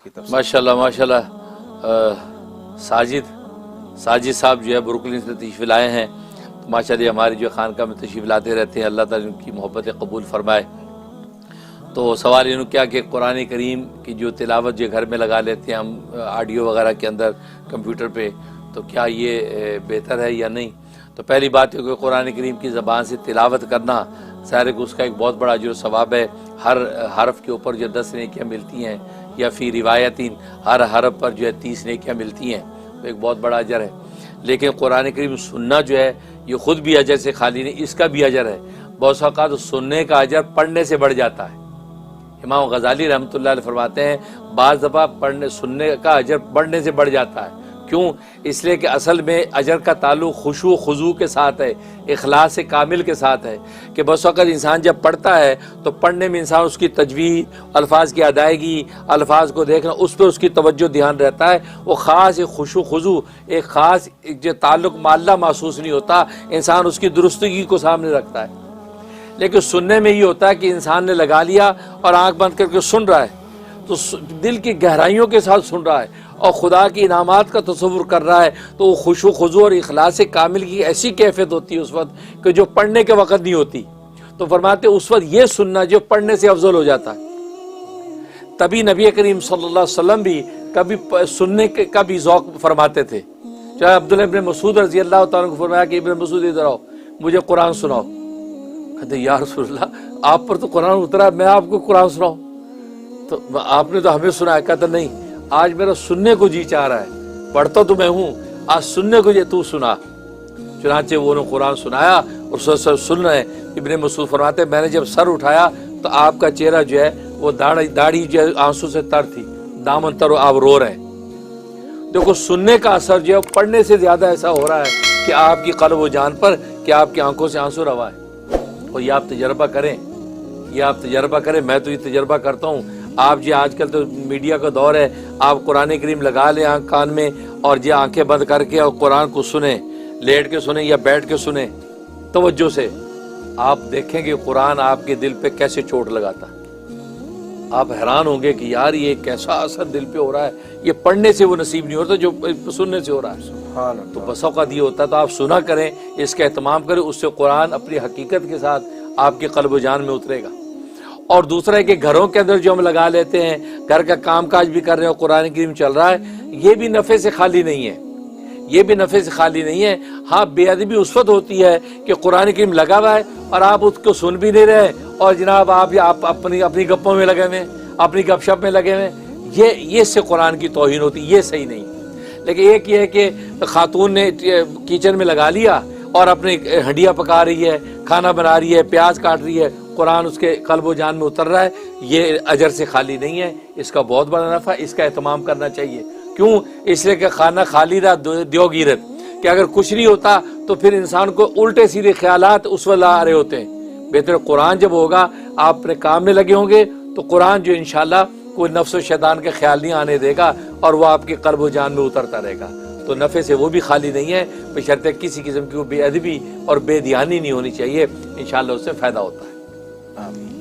کی طرف سے۔ ماشاءاللہ ماشاءاللہ، ساجد صاحب جو ہے بروکلن سے تشریف لائے ہیں، ماشاءاللہ ہماری جو خانقاہ میں تشریف لاتے رہتے ہیں، اللہ تعالیٰ ان کی محبت قبول فرمائے۔ تو سوال انہوں کیا کہ قرآن کریم کی جو تلاوت جو گھر میں لگا لیتے ہیں ہم آڈیو وغیرہ کے اندر کمپیوٹر پہ، تو کیا یہ بہتر ہے یا نہیں؟ تو پہلی بات ہے کہ قرآن کریم کی زبان سے تلاوت کرنا ظاہر کہ اس کا ایک بہت بڑا جو ثواب ہے، ہر حرف کے اوپر جو 10 نیکیاں ملتی ہیں، یا فی روایتین ہر حرف پر جو ہے 30 نیکیاں ملتی ہیں، تو ایک بہت بڑا اجر ہے۔ لیکن قرآن کریم سننا جو ہے یہ خود بھی اجر سے خالی نہیں، اس کا بھی اجر ہے۔ بعض اوقات سننے کا اجر پڑھنے سے بڑھ جاتا ہے۔ امام غزالی رحمۃ اللہ علیہ فرماتے ہیں بعض دفعہ سننے کا اجر پڑھنے سے بڑھ جاتا ہے۔ کیوں؟ اس لیے کہ اصل میں اجر کا تعلق خشوع و خضوع کے ساتھ ہے، اخلاص کامل کے ساتھ ہے، کہ بس وقت انسان جب پڑھتا ہے تو پڑھنے میں انسان اس کی تجوید، الفاظ کی ادائیگی، الفاظ کو دیکھنا، اس پہ اس کی توجہ دھیان رہتا ہے، وہ خاص ایک خشوع و خضوع، ایک خاص جو تعلق مع اللہ محسوس نہیں ہوتا، انسان اس کی درستگی کو سامنے رکھتا ہے۔ لیکن سننے میں یہ ہوتا ہے کہ انسان نے لگا لیا اور آنکھ بند کر کے سن رہا ہے، تو دل کی گہرائیوں کے ساتھ سن رہا ہے اور خدا کی انعامات کا تصور کر رہا ہے، تو وہ خشوع و خضوع اور اخلاص کامل کی ایسی کیفیت ہوتی ہے اس وقت کہ جو پڑھنے کے وقت نہیں ہوتی۔ تو فرماتے اس وقت یہ سننا جو پڑھنے سے افضل ہو جاتا ہے۔ تبھی نبی کریم صلی اللہ علیہ وسلم بھی کبھی سننے کا بھی ذوق فرماتے تھے۔ چاہے عبداللہ ابن مسعود رضی اللہ تعالیٰ کو فرمایا کہ ابن مسعود ادھر آؤ، مجھے قرآن سناؤ۔ کہتے یا رسول اللہ آپ پر تو قرآن اترا، میں آپ کو قرآن سناؤں؟ تو آپ نے تو ہمیں سنایا۔ کہتا نہیں، آج میرا سننے کو جی چاہ رہا ہے، پڑھتا تو میں ہوں، آج سننے کو جی تو سنا۔ چنانچہ وہ انہوں قرآن سنایا اور سن رہے ہیں۔ ابن مسعود فرماتے میں نے جب سر اٹھایا تو آپ کا چہرہ جو ہے وہ داڑھی جو ہے آنسو سے تر تھی، دامن تر، آپ رو رہے ہیں۔ دیکھو سننے کا اثر جو ہے پڑھنے سے زیادہ ایسا ہو رہا ہے کہ آپ کی قلب و جان پر، کہ آپ کی آنکھوں سے آنسو روا ہے۔ اور یہ آپ تجربہ کریں، یہ آپ تجربہ کریں، میں تو یہ تجربہ کرتا ہوں۔ آپ جی آج کل تو میڈیا کا دور ہے، آپ قرآن کریم لگا لیں آنکھ کان میں اور جی آنکھیں بند کر کے اور قرآن کو سنیں، لیٹ کے سنیں یا بیٹھ کے سنیں توجہ سے، آپ دیکھیں کہ قرآن آپ کے دل پہ کیسے چوٹ لگاتا ہے۔ آپ حیران ہوں گے کہ یار یہ کیسا اثر دل پہ ہو رہا ہے، یہ پڑھنے سے وہ نصیب نہیں ہوتا جو سننے سے ہو رہا ہے۔ تو بس اوقات یہ ہوتا ہے، تو آپ سنا کریں، اس کا اہتمام کریں، اس سے قرآن اپنی حقیقت کے ساتھ آپ کے قلب و جان میں اترے گا۔ اور دوسرا ہے کہ گھروں کے اندر جو ہم لگا لیتے ہیں، گھر کا کام کاج بھی کر رہے ہیں اور قرآن کریم چل رہا ہے، یہ بھی نفع سے خالی نہیں ہے، یہ بھی نفع سے خالی نہیں ہے۔ ہاں بے ادبی اس وقت ہوتی ہے کہ قرآن کریم لگا ہوا ہے اور آپ اس کو سن بھی نہیں رہے اور جناب آپ اپنی گپوں میں لگے ہوئے، اپنی گپ شپ میں لگے ہوئے، یہ اس سے قرآن کی توہین ہوتی ہے، یہ صحیح نہیں۔ لیکن ایک یہ ہے کہ خاتون نے کچن میں لگا لیا اور اپنی ہنڈیاں پکا رہی ہے، کھانا بنا رہی ہے، پیاز کاٹ رہی ہے، قرآن اس کے قلب و جان میں اتر رہا ہے، یہ اجر سے خالی نہیں ہے، اس کا بہت بڑا نفع، اس کا اہتمام کرنا چاہیے۔ کیوں؟ اس لیے کہ خانہ خالی رہا دیو گیرت، کہ اگر کچھ نہیں ہوتا تو پھر انسان کو الٹے سیدھے خیالات اس وقت آ رہے ہوتے ہیں۔ بہتر قرآن جب ہوگا، آپ اپنے کام میں لگے ہوں گے تو قرآن جو انشاءاللہ کوئی نفس و شیطان کے خیال نہیں آنے دے گا اور وہ آپ کے قلب و جان میں اترتا رہے گا۔ تو نفع سے وہ بھی خالی نہیں ہے، بشرطے کسی قسم کی وہ بے ادبی اور بے دھیانی نہیں ہونی چاہیے، انشاءاللہ اس سے فائدہ ہوتا ہے۔ آمین۔